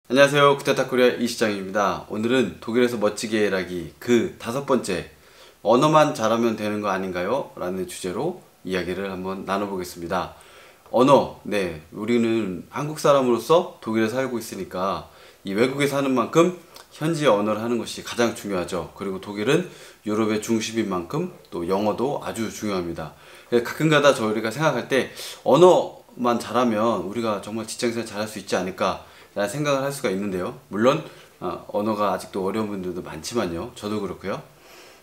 안녕하세요. 구테타코리아 이시장입니다. 오늘은 독일에서 멋지게 일하기 그 5번째 언어만 잘하면 되는 거 아닌가요? 라는 주제로 이야기를 한번 나눠보겠습니다. 언어, 우리는 한국 사람으로서 독일에 살고 있으니까 이 외국에 사는 만큼 현지의 언어를 하는 것이 가장 중요하죠. 그리고 독일은 유럽의 중심인 만큼 또 영어도 아주 중요합니다. 가끔가다 저희가 생각할 때 언어만 잘하면 우리가 정말 직장생활 잘할 수 있지 않을까 라는 생각을 할 수가 있는데요. 물론 언어가 아직도 어려운 분들도 많지만요. 저도 그렇고요.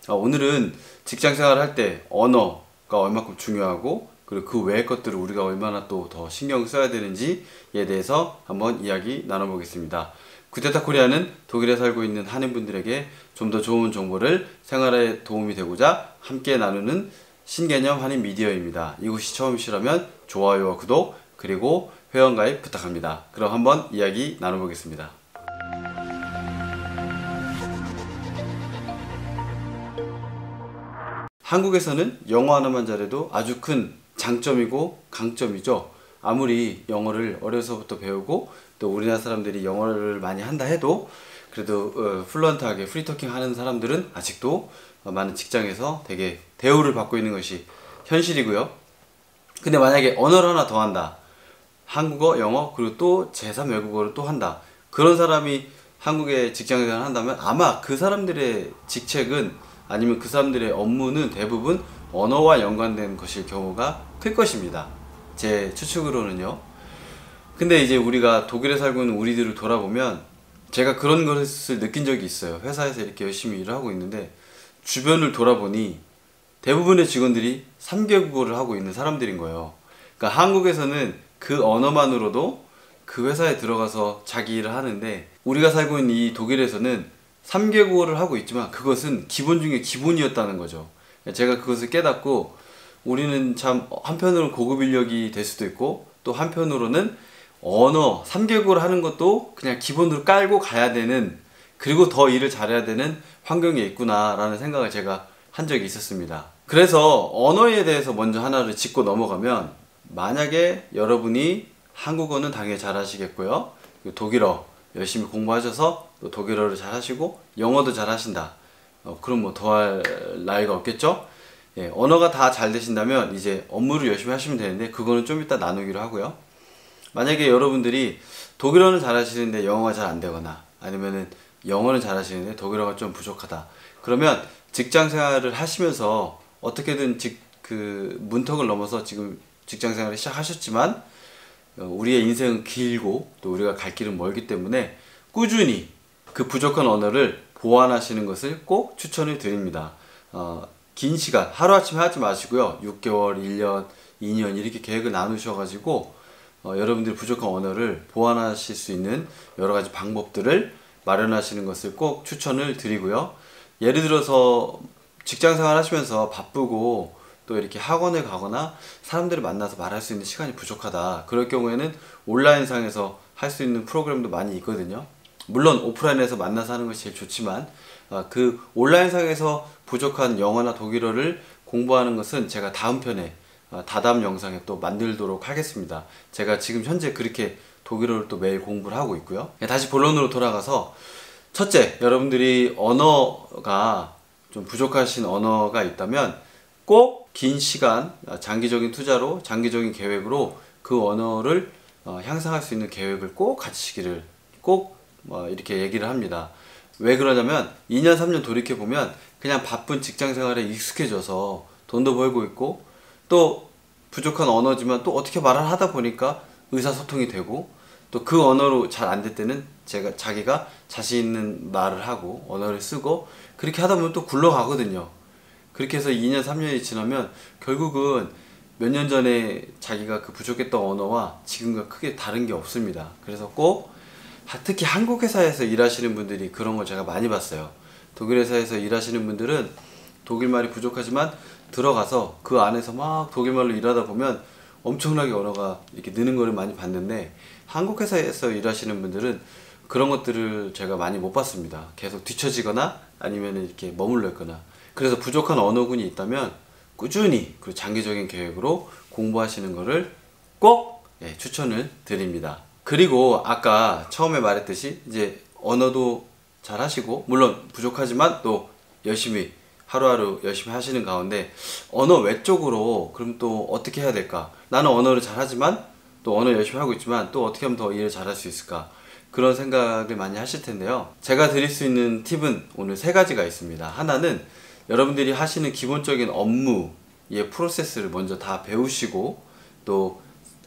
오늘은 직장생활을 할 때 언어가 얼마큼 중요하고 그리고 그 외의 것들을 우리가 얼마나 또 더 신경 써야 되는지에 대해서 한번 이야기 나눠보겠습니다. 구테타코리아는 독일에 살고 있는 한인분들에게 좀 더 좋은 정보를 생활에 도움이 되고자 함께 나누는 신개념 한인 미디어입니다. 이곳이 처음이시라면 좋아요와 구독 그리고 회원가입 부탁합니다. 그럼 한번 이야기 나눠보겠습니다. 한국에서는 영어 하나만 잘해도 아주 큰 장점이고 강점이죠. 아무리 영어를 어려서부터 배우고 또 우리나라 사람들이 영어를 많이 한다 해도 그래도 플루언트하게 프리토킹 하는 사람들은 아직도 많은 직장에서 되게 대우를 받고 있는 것이 현실이고요. 근데 만약에 언어를 하나 더 한다. 한국어, 영어, 그리고 또 제3 외국어를 또 한다. 그런 사람이 한국에 직장생활을 한다면 아마 그 사람들의 직책은 아니면 그 사람들의 업무는 대부분 언어와 연관된 것일 경우가 클 것입니다. 제 추측으로는요. 근데 이제 우리가 독일에 살고 있는 우리들을 돌아보면 제가 그런 것을 느낀 적이 있어요. 회사에서 이렇게 열심히 일을 하고 있는데 주변을 돌아보니 대부분의 직원들이 3개국어를 하고 있는 사람들인 거예요. 그러니까 한국에서는 그 언어만으로도 그 회사에 들어가서 자기 일을 하는데 우리가 살고 있는 이 독일에서는 3개국어를 하고 있지만 그것은 기본 중에 기본이었다는 거죠. 제가 그것을 깨닫고 우리는 참 한편으로는 고급 인력이 될 수도 있고 또 한편으로는 언어 3개국어를 하는 것도 그냥 기본으로 깔고 가야 되는 그리고 더 일을 잘해야 되는 환경에 있구나 라는 생각을 제가 한 적이 있었습니다. 그래서 언어에 대해서 먼저 하나를 짚고 넘어가면 만약에 여러분이 한국어는 당연히 잘 하시겠고요. 독일어 열심히 공부하셔서 또 독일어를 잘 하시고 영어도 잘 하신다. 그럼 뭐 더할 나위가 없겠죠? 예, 언어가 다 잘 되신다면 이제 업무를 열심히 하시면 되는데 그거는 좀 이따 나누기로 하고요. 만약에 여러분들이 독일어는 잘 하시는데 영어가 잘 안 되거나 아니면은 영어는 잘 하시는데 독일어가 좀 부족하다. 그러면 직장 생활을 하시면서 어떻게든 그 문턱을 넘어서 지금 직장 생활을 시작하셨지만 우리의 인생은 길고 또 우리가 갈 길은 멀기 때문에 꾸준히 그 부족한 언어를 보완하시는 것을 꼭 추천을 드립니다. 긴 시간 하루아침에 하지 마시고요. 6개월, 1년, 2년 이렇게 계획을 나누셔가지고 여러분들이 부족한 언어를 보완하실 수 있는 여러가지 방법들을 마련하시는 것을 꼭 추천을 드리고요. 예를 들어서 직장생활 하시면서 바쁘고 또 이렇게 학원에 가거나 사람들을 만나서 말할 수 있는 시간이 부족하다. 그럴 경우에는 온라인상에서 할 수 있는 프로그램도 많이 있거든요. 물론 오프라인에서 만나서 하는 것이 제일 좋지만 그 온라인상에서 부족한 영어나 독일어를 공부하는 것은 제가 다음 편에 다다음 영상에 또 만들도록 하겠습니다. 제가 지금 현재 그렇게 독일어를 또 매일 공부를 하고 있고요. 다시 본론으로 돌아가서 첫째, 여러분들이 언어가 좀 부족하신 언어가 있다면 꼭 긴 시간, 장기적인 투자로, 장기적인 계획으로 그 언어를 향상할 수 있는 계획을 꼭 가지시기를 꼭 이렇게 얘기를 합니다. 왜 그러냐면 2년, 3년 돌이켜보면 그냥 바쁜 직장생활에 익숙해져서 돈도 벌고 있고 또 부족한 언어지만 또 어떻게 말을 하다 보니까 의사소통이 되고 또 그 언어로 잘 안 될 때는 자기가 자신 있는 말을 하고 언어를 쓰고 그렇게 하다 보면 또 굴러가거든요. 그렇게 해서 2년, 3년이 지나면 결국은 몇 년 전에 자기가 그 부족했던 언어와 지금과 크게 다른 게 없습니다. 그래서 꼭 특히 한국 회사에서 일하시는 분들이 그런 걸 제가 많이 봤어요. 독일 회사에서 일하시는 분들은 독일말이 부족하지만 들어가서 그 안에서 막 독일말로 일하다 보면 엄청나게 언어가 이렇게 느는 거를 많이 봤는데 한국 회사에서 일하시는 분들은 그런 것들을 제가 많이 못 봤습니다. 계속 뒤처지거나 아니면 이렇게 머물러 있거나. 그래서 부족한 언어군이 있다면 꾸준히 그리고 장기적인 계획으로 공부하시는 것을 꼭 추천을 드립니다. 그리고 아까 처음에 말했듯이 이제 언어도 잘 하시고, 물론 부족하지만 또 열심히 하루하루 열심히 하시는 가운데 언어 외적으로 그럼 또 어떻게 해야 될까? 나는 언어를 잘하지만 또 언어 열심히 하고 있지만 또 어떻게 하면 더 일을 잘할 수 있을까? 그런 생각을 많이 하실 텐데요. 제가 드릴 수 있는 팁은 오늘 세 가지가 있습니다. 하나는 여러분들이 하시는 기본적인 업무의 프로세스를 먼저 다 배우시고, 또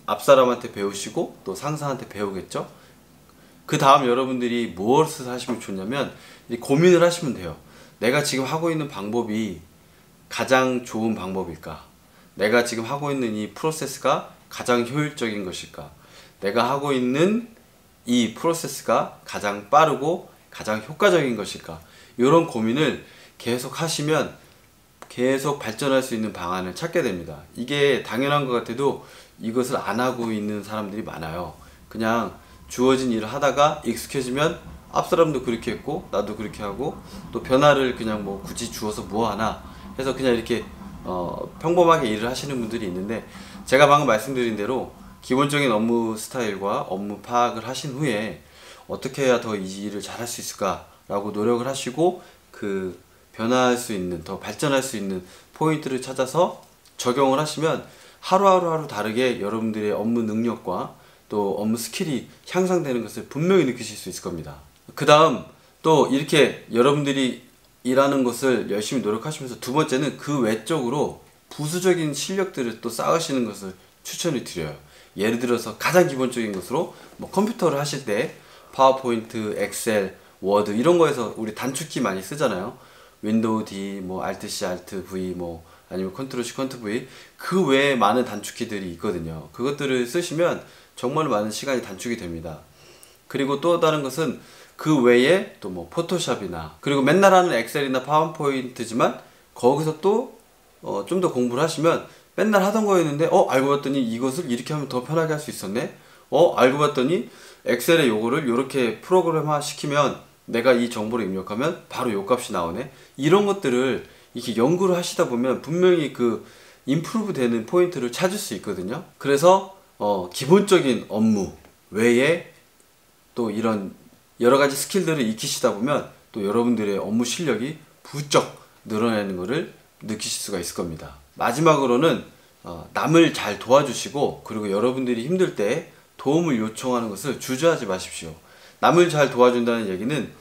앞사람한테 배우시고 또 상사한테 배우겠죠. 그 다음 여러분들이 무엇을 하시면 좋냐면 고민을 하시면 돼요. 내가 지금 하고 있는 방법이 가장 좋은 방법일까? 내가 지금 하고 있는 이 프로세스가 가장 효율적인 것일까? 내가 하고 있는 이 프로세스가 가장 빠르고 가장 효과적인 것일까? 이런 고민을 계속 하시면 계속 발전할 수 있는 방안을 찾게 됩니다. 이게 당연한 것 같아도 이것을 안 하고 있는 사람들이 많아요. 그냥 주어진 일을 하다가 익숙해지면 앞 사람도 그렇게 했고 나도 그렇게 하고, 또 변화를 그냥 뭐 굳이 주어서 뭐 하나 해서 그냥 이렇게 평범하게 일을 하시는 분들이 있는데, 제가 방금 말씀드린 대로 기본적인 업무 스타일과 업무 파악을 하신 후에 어떻게 해야 더 이 일을 잘할 수 있을까 라고 노력을 하시고, 그 변화할 수 있는, 더 발전할 수 있는 포인트를 찾아서 적용을 하시면 하루 다르게 여러분들의 업무 능력과 또 업무 스킬이 향상되는 것을 분명히 느끼실 수 있을 겁니다. 그 다음 또 이렇게 여러분들이 일하는 것을 열심히 노력하시면서 두 번째는 그 외적으로 부수적인 실력들을 또 쌓으시는 것을 추천을 드려요. 예를 들어서 가장 기본적인 것으로 뭐 컴퓨터를 하실 때 파워포인트, 엑셀, 워드 이런 거에서 우리 단축키 많이 쓰잖아요. 윈도우 D, 뭐 Alt C, Alt V, 뭐 아니면 컨트롤 C, 컨트롤 V, 그 외에 많은 단축키들이 있거든요. 그것들을 쓰시면 정말 많은 시간이 단축이 됩니다. 그리고 또 다른 것은 그 외에 또 뭐 포토샵이나, 그리고 맨날 하는 엑셀이나 파워포인트지만 거기서 또 좀 더 공부를 하시면 맨날 하던 거였는데 알고 봤더니 이것을 이렇게 하면 더 편하게 할 수 있었네. 알고 봤더니 엑셀에 요거를 이렇게 프로그램화 시키면 내가 이 정보를 입력하면 바로 요 값이 나오네. 이런 것들을 이렇게 연구를 하시다 보면 분명히 그 임프루브 되는 포인트를 찾을 수 있거든요. 그래서 기본적인 업무 외에 또 이런 여러 가지 스킬들을 익히시다 보면 또 여러분들의 업무 실력이 부쩍 늘어나는 것을 느끼실 수가 있을 겁니다. 마지막으로는 남을 잘 도와주시고, 그리고 여러분들이 힘들 때 도움을 요청하는 것을 주저하지 마십시오. 남을 잘 도와준다는 얘기는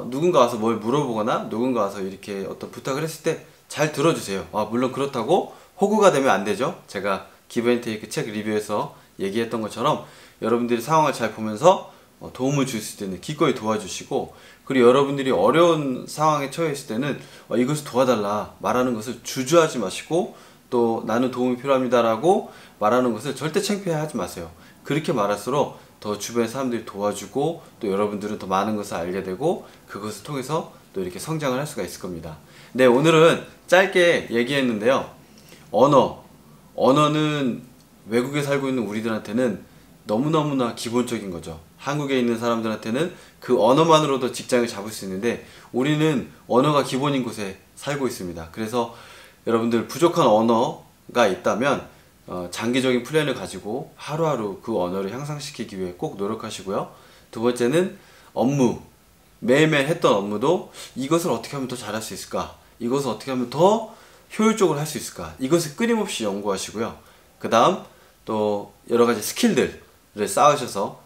누군가 와서 뭘 물어보거나 누군가 와서 이렇게 어떤 부탁을 했을 때 잘 들어주세요. 물론 그렇다고 호구가 되면 안 되죠. 제가 기브앤테이크 책 리뷰에서 얘기했던 것처럼 여러분들이 상황을 잘 보면서 도움을 줄 수 있는 기꺼이 도와주시고, 그리고 여러분들이 어려운 상황에 처해 있을 때는 이것을 도와달라 말하는 것을 주저하지 마시고, 또 나는 도움이 필요합니다 라고 말하는 것을 절대 창피해하지 마세요. 그렇게 말할수록 더 주변 사람들이 도와주고 또 여러분들은 더 많은 것을 알게 되고 그것을 통해서 또 이렇게 성장을 할 수가 있을 겁니다. 네, 오늘은 짧게 얘기했는데요. 언어는 외국에 살고 있는 우리들한테는 너무너무나 기본적인 거죠. 한국에 있는 사람들한테는 그 언어만으로도 직장을 잡을 수 있는데 우리는 언어가 기본인 곳에 살고 있습니다. 그래서 여러분들 부족한 언어가 있다면 장기적인 플랜을 가지고 하루하루 그 언어를 향상시키기 위해 꼭 노력하시고요. 두 번째는 업무, 매일매일 했던 업무도 이것을 어떻게 하면 더 잘할 수 있을까? 이것을 어떻게 하면 더 효율적으로 할 수 있을까? 이것을 끊임없이 연구하시고요. 그 다음 또 여러가지 스킬들을 쌓으셔서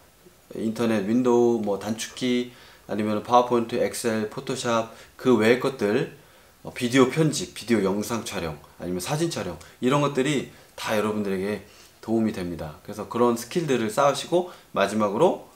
인터넷, 윈도우, 뭐 단축키, 아니면 파워포인트, 엑셀, 포토샵, 그 외의 것들, 비디오 편집, 비디오 영상 촬영, 아니면 사진 촬영, 이런 것들이 다 여러분들에게 도움이 됩니다. 그래서 그런 스킬들을 쌓으시고 마지막으로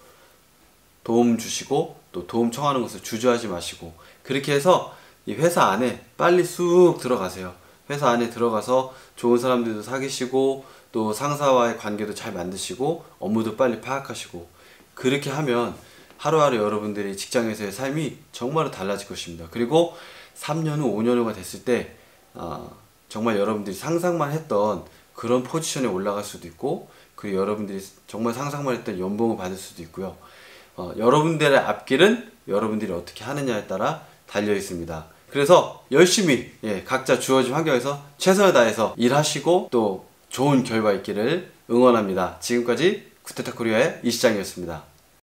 도움 주시고 또 도움 청하는 것을 주저하지 마시고, 그렇게 해서 이 회사 안에 빨리 쑥 들어가세요. 회사 안에 들어가서 좋은 사람들도 사귀시고 또 상사와의 관계도 잘 만드시고 업무도 빨리 파악하시고, 그렇게 하면 하루하루 여러분들이 직장에서의 삶이 정말로 달라질 것입니다. 그리고 3년 후, 5년 후가 됐을 때 정말 여러분들이 상상만 했던 그런 포지션에 올라갈 수도 있고, 그리고 여러분들이 정말 상상만 했던 연봉을 받을 수도 있고요. 여러분들의 앞길은 여러분들이 어떻게 하느냐에 따라 달려 있습니다. 그래서 열심히 각자 주어진 환경에서 최선을 다해서 일하시고 또 좋은 결과 있기를 응원합니다. 지금까지 쿠데타 코리아의 이 시장이었습니다.